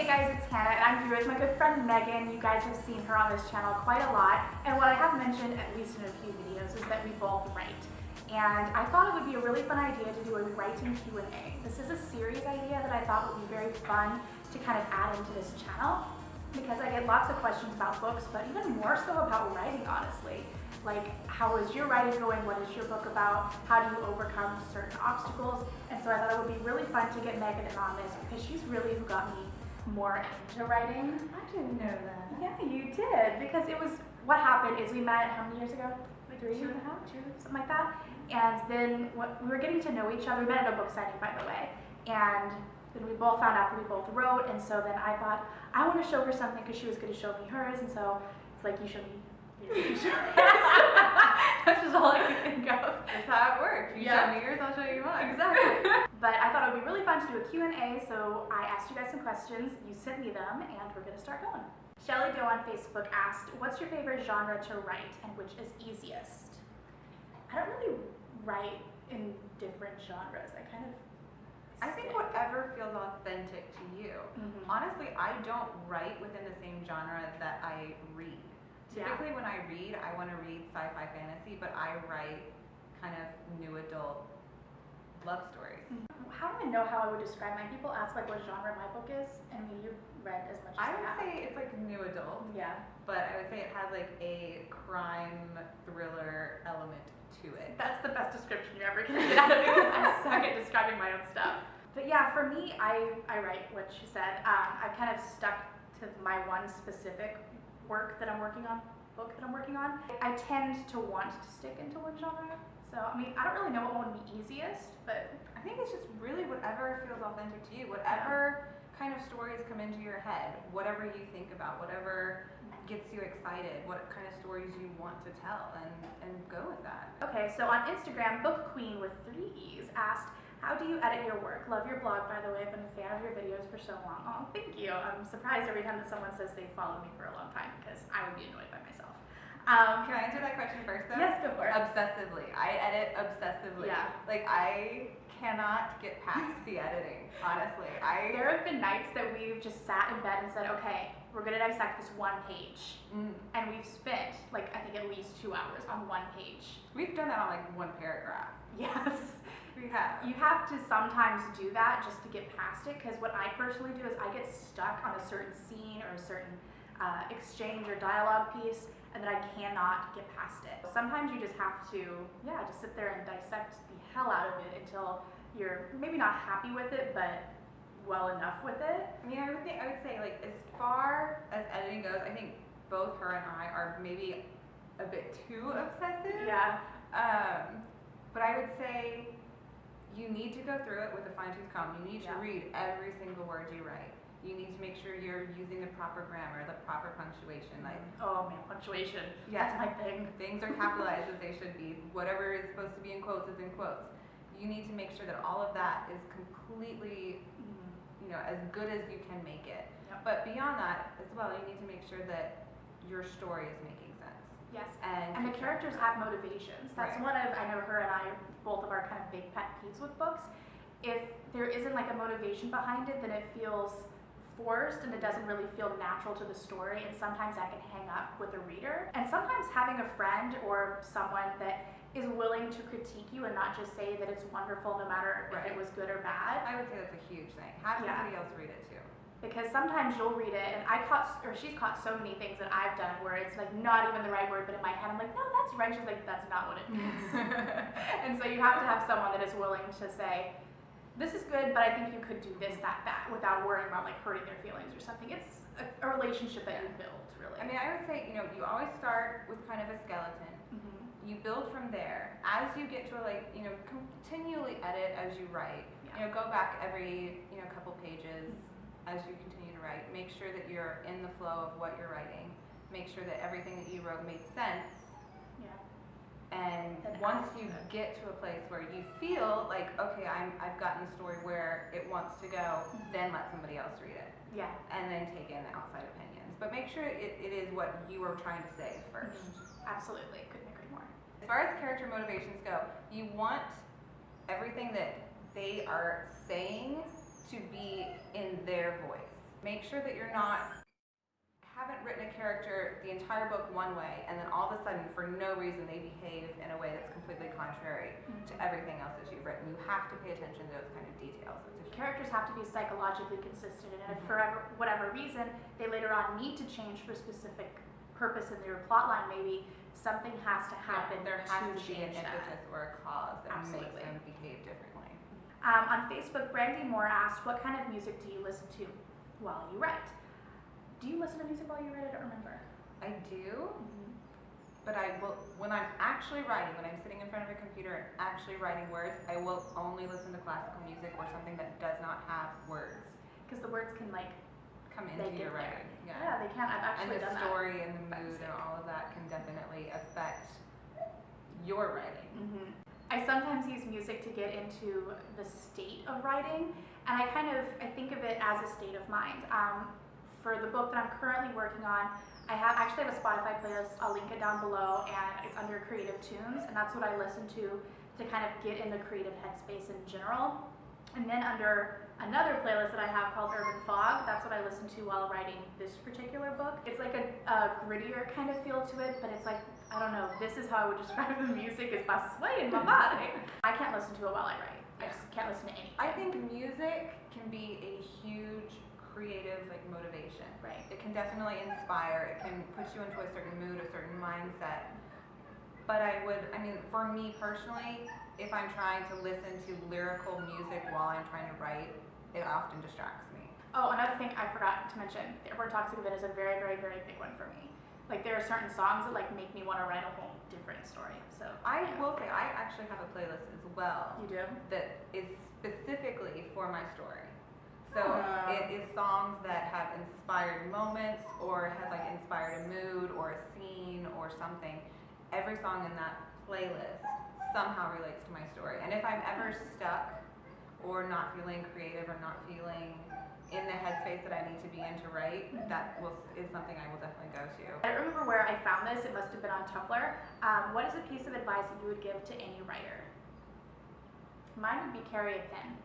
Hey guys, it's Hannah and I'm here with my good friend Megan. You guys have seen her on this channel quite a lot, and what I have mentioned, at least in a few videos, is that we both write. And I thought it would be a really fun idea to do a writing Q&A. This is a series idea that I thought would be very fun to kind of add into this channel, because I get lots of questions about books, but even more so about writing, honestly. Like, how is your writing going? What is your book about? How do you overcome certain obstacles? And so I thought it would be really fun to get Megan in on this, because she's really who got me more into writing. I didn't know that. Yeah, you did, because it was, what happened is we met how many years ago? Like 3.5, 2, something like that. And then we were getting to know each other. We met at a book signing, by the way. And then we both found out that we both wrote, and so then I thought, I want to show her something because she was going to show me hers, and so it's like, you show me yours. That's just all I can think of. That's how it works. You show me yours, I'll show you mine. Exactly. But I thought it would be really fun to do a Q&A, so I asked you guys some questions, you sent me them, and we're going to start going. Shelly Doe on Facebook asked, what's your favorite genre to write, and which is easiest? I don't really write in different genres. I think whatever feels authentic to you. Mm-hmm. Honestly, I don't write within the same genre that I read. Typically when I read, I want to read sci-fi fantasy, but I write kind of new adult love stories. How do I know how I would describe mine? People ask like what genre my book is, and you've read as much as I I would have. say it's like new adult, Yeah. but I would say it has like a crime thriller element to it. That's the best description you're ever going to get out of me, because I suck at describing my own stuff. But yeah, for me, I write what she said. I kind of stuck to my one specific book that I'm working on. I tend to want to stick into one genre. So, I mean, I don't really know what one would be easiest, but I think it's just really whatever feels authentic to you, whatever kind of stories come into your head, whatever you think about, whatever gets you excited, what kind of stories you want to tell, and go with that. Okay, so on Instagram, Book Queen with 3 E's asked, how do you edit your work? Love your blog, by the way. I've been a fan of your videos for so long. Oh, thank you. I'm surprised every time that someone says they follow me for a long time, because I would be annoyed by myself. Can I answer that question first, though? Yes, go for it. Obsessively. I edit obsessively. Yeah. Like, I cannot get past the editing, honestly. There have been nights that we've just sat in bed and said, okay, we're going to dissect this one page. And we've spent, like, I think at least 2 hours on one page. We've done that on, like, one paragraph. Yes. We have. You have to sometimes do that just to get past it, because what I personally do is I get stuck on a certain scene or a certain exchange or dialogue piece, and then I cannot get past it. Sometimes you just have to, just sit there and dissect the hell out of it until you're maybe not happy with it, but well enough with it. I mean, I would say, like, as far as editing goes, I think both her and I are maybe a bit too obsessive. Yeah. But I would say you need to go through it with a fine-tooth comb. You need to read every single word you write. You need to make sure you're using the proper grammar, the proper punctuation. Like, oh man, punctuation. That's my thing. Things are capitalized as they should be. Whatever is supposed to be in quotes is in quotes. You need to make sure that all of that is completely, as good as you can make it. Yep. But beyond that, as well, you need to make sure that your story is making sense. Yes. And the characters have motivations. That's one of, I know her and I, both of our kind of big pet peeves with books. If there isn't like a motivation behind it, then it feels forced and it doesn't really feel natural to the story, and sometimes that can hang up with the reader. And sometimes having a friend or someone that is willing to critique you and not just say that it's wonderful no matter if it was good or bad. I would say that's a huge thing. Have somebody else read it too. Because sometimes you'll read it, and she's caught so many things that I've done where it's like not even the right word, but in my head I'm like, no, that's right. She's like, that's not what it means. And so you have to have someone that is willing to say, this is good, but I think you could do this, that, without worrying about like hurting their feelings or something. It's a relationship that you build, really. I mean, I would say, you always start with kind of a skeleton. You build from there. As you get to continually edit as you write. Go back every, couple pages as you continue to write. Make sure that you're in the flow of what you're writing. Make sure that everything that you wrote made sense. And once you get to a place where you feel like, okay, I've gotten the story where it wants to go, then let somebody else read it. Yeah. And then take in the outside opinions. But make sure it is what you are trying to say first. Absolutely. Couldn't agree more. As far as character motivations go, you want everything that they are saying to be in their voice. Make sure that you're not haven't written a character the entire book one way and then all of a sudden for no reason they behave in a way that's completely contrary to everything else that you've written. You have to pay attention to those kind of details. Characters have to be psychologically consistent, and if for whatever reason they later on need to change for a specific purpose in their plot line, maybe something has to happen. There has to be an change that. impetus or a cause that Absolutely. makes them behave differently. On Facebook, Brandy Moore asked, what kind of music do you listen to while you write? Do you listen to music while you write? I don't remember. I do, but I will, when I'm actually writing, when I'm sitting in front of a computer and actually writing words, I will only listen to classical music or something that does not have words. Because the words can come into your writing. Yeah, they can. I've actually done that. And the story and the mood and all of that can definitely affect your writing. I sometimes use music to get into the state of writing, and I think of it as a state of mind. For the book that I'm currently working on, I actually have a Spotify playlist. I'll link it down below, and it's under Creative Tunes, and that's what I listen to kind of get in the creative headspace in general. And then under another playlist that I have called Urban Fog, that's what I listen to while writing this particular book. It's like a grittier kind of feel to it, but it's like, I don't know, this is how I would describe the music, is by swaying my body. I can't listen to it while I write. I just can't listen to anything. I think music can be a huge creative motivation. Right. It can definitely inspire. It can put you into a certain mood, a certain mindset. But for me personally, if I'm trying to listen to lyrical music while I'm trying to write, it often distracts me. Oh, another thing I forgot to mention, The Airport Toxic Event is a very, very, very big one for me. Like, there are certain songs that make me want to write a whole different story. So I will say, I actually have a playlist as well. You do? That is specifically for my story. So it is songs that have inspired moments or have inspired a mood or a scene or something. Every song in that playlist somehow relates to my story. And if I'm ever stuck or not feeling creative or not feeling in the headspace that I need to be in to write, is something I will definitely go to. I don't remember where I found this. It must have been on Tumblr. What is a piece of advice that you would give to any writer? Mine would be carry a pen.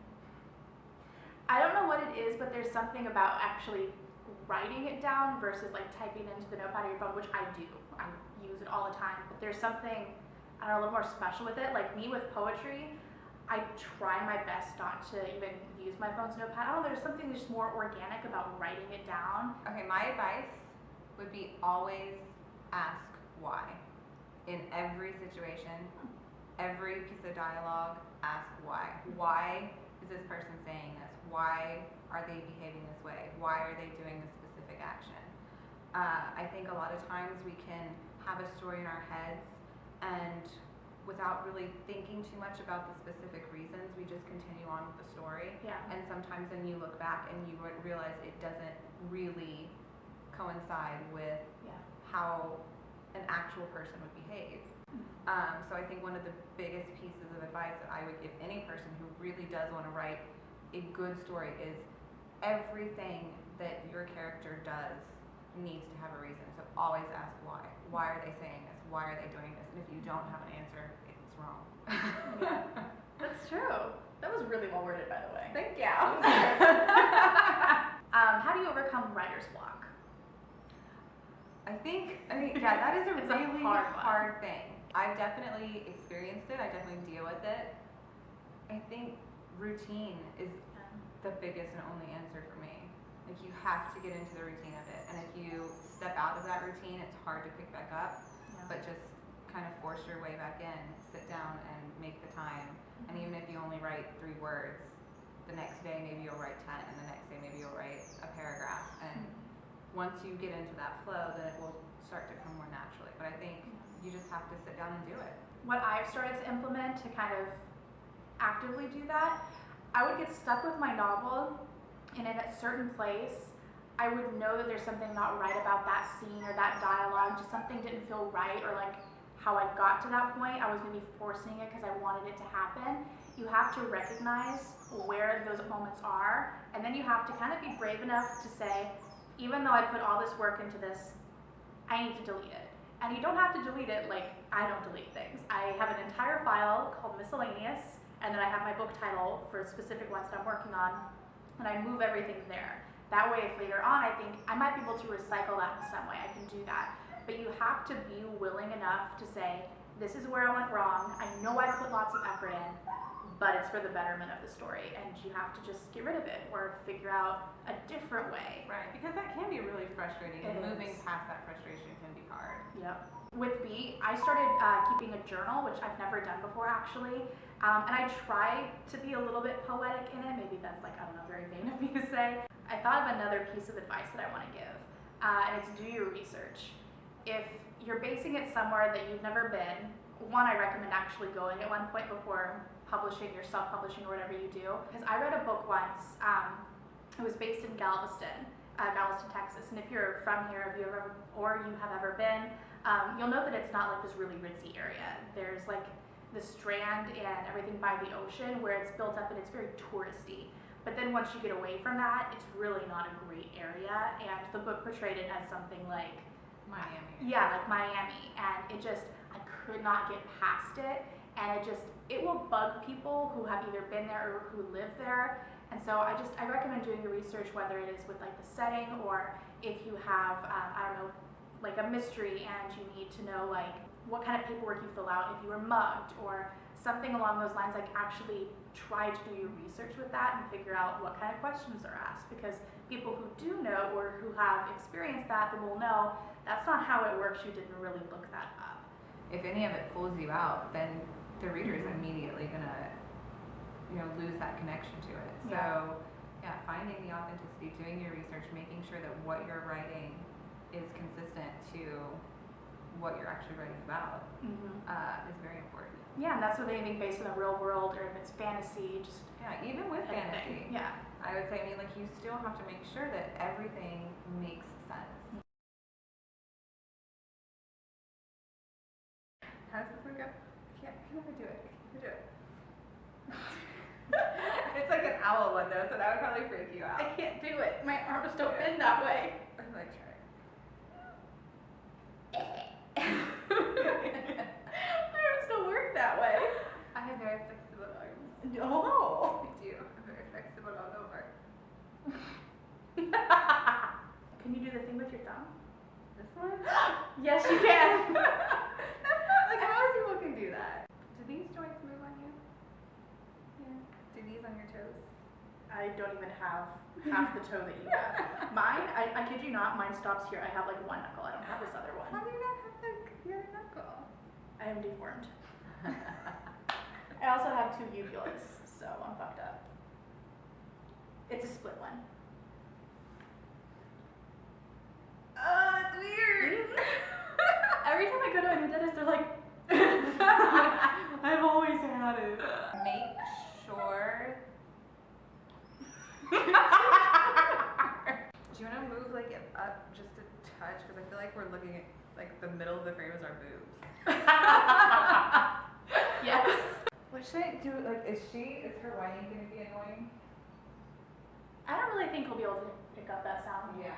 I don't know what it is, but there's something about actually writing it down versus typing into the notepad of your phone, which I do. I use it all the time, but there's something, I don't know, a little more special with it. Like me with poetry, I try my best not to even use my phone's notepad. I don't know, there's something just more organic about writing it down. Okay, my advice would be always ask why. In every situation, every piece of dialogue, ask why. Why is this person saying this? Why are they behaving this way? Why are they doing this specific action? I think a lot of times we can have a story in our heads and without really thinking too much about the specific reasons, we just continue on with the story. Yeah. And sometimes then you look back and you would realize it doesn't really coincide with how an actual person would behave. So I think one of the biggest pieces of advice that I would give any person who really does want to write a good story is everything that your character does needs to have a reason. So always ask why. Why are they saying this? Why are they doing this? And if you don't have an answer, it's wrong. Yeah, that's true. That was really well worded, by the way. Thank you. How do you overcome writer's block? That is a It's really a hard thing. I've definitely experienced it. I definitely deal with it. I think routine is the biggest and only answer for me. You have to get into the routine of it. And if you step out of that routine, it's hard to pick back up. But just kind of force your way back in, sit down and make the time. And even if you only write 3 words, the next day maybe you'll write 10, and the next day maybe you'll write a paragraph. And once you get into that flow, then it will start to come more naturally. But I think you just have to sit down and do it. What I've started to implement to kind of actively do that, I would get stuck with my novel, and in a certain place, I would know that there's something not right about that scene or that dialogue, just something didn't feel right, or how I got to that point, I was maybe forcing it because I wanted it to happen. You have to recognize where those moments are, and then you have to kind of be brave enough to say, even though I put all this work into this, I need to delete it. And you don't have to delete it like I don't delete things. I have an entire file called Miscellaneous, and then I have my book title for specific ones that I'm working on, and I move everything there. That way, if later on I think I might be able to recycle that in some way, I can do that. But you have to be willing enough to say, this is where I went wrong. I know I put lots of effort in, but it's for the betterment of the story, and you have to just get rid of it or figure out a different way. Right, because that can be really frustrating, and It moving is. past that frustration can be hard. Yep. With B, I started keeping a journal, which I've never done before actually. And I try to be a little bit poetic in it. Maybe that's like, I don't know, very vain of me to say. I thought of another piece of advice that I want to give, and it's do your research. If you're basing it somewhere that you've never been, one, I recommend actually going at one point before publishing or self-publishing or whatever you do. Because I read a book once, it was based in Galveston, Texas. And if you're from here, if you ever, or you have ever been, you'll know that it's not like this really ritzy area. There's like the Strand and everything by the ocean where it's built up and it's very touristy. But then once you get away from that, it's really not a great area. And the book portrayed it as something like Miami. Yeah, like Miami. And it just, I could not get past it. And it will bug people who have either been there or who live there. And so I recommend doing your research, whether it is with like the setting or if you have, I don't know, like a mystery and you need to know like what kind of paperwork you fill out if you were mugged or something along those lines. Like actually try to do your research with that and figure out what kind of questions are asked, because people who do know or who have experienced that will know that's not how it works. You didn't really look that up. If any of it pulls you out, then the reader is immediately gonna, lose that connection to it. So, finding the authenticity, doing your research, making sure that what you're writing is consistent to what you're actually writing about is very important. Yeah, and that's with anything based in the real world, or if it's fantasy, just Even with fantasy. anything. Yeah. I would say, like you still have to make sure that everything makes sense. How does this one go? I can never do it. I can do it. It's like an owl one though, so that would probably freak you out. I can't do it. My arms don't bend that way. I'm like, try. My arms don't work that way. I have very flexible arms. Oh. I do. I'm very flexible all over. Can you do the thing with your thumb? This one? Yes, you can. That's not like most people can do that. Do these joints move on you? Yeah. Do these on your toes? I don't even have half the toe that you have. Mine, I kid you not, mine stops here. I have like one knuckle. I don't have this other How one. do you not have the other knuckle? I am deformed. I also have two uvulas, so I'm fucked up. It's a split one. Oh, it's weird. Every time I go to a new dentist, they're like, I've always had it. Make sure. Do you want to move like it up just a touch? Because I feel like we're looking at like the middle of the frame is our boobs. Yes. What should I do? Like, is her whining going to be annoying? I don't really think we'll be able to pick up that sound. Yeah.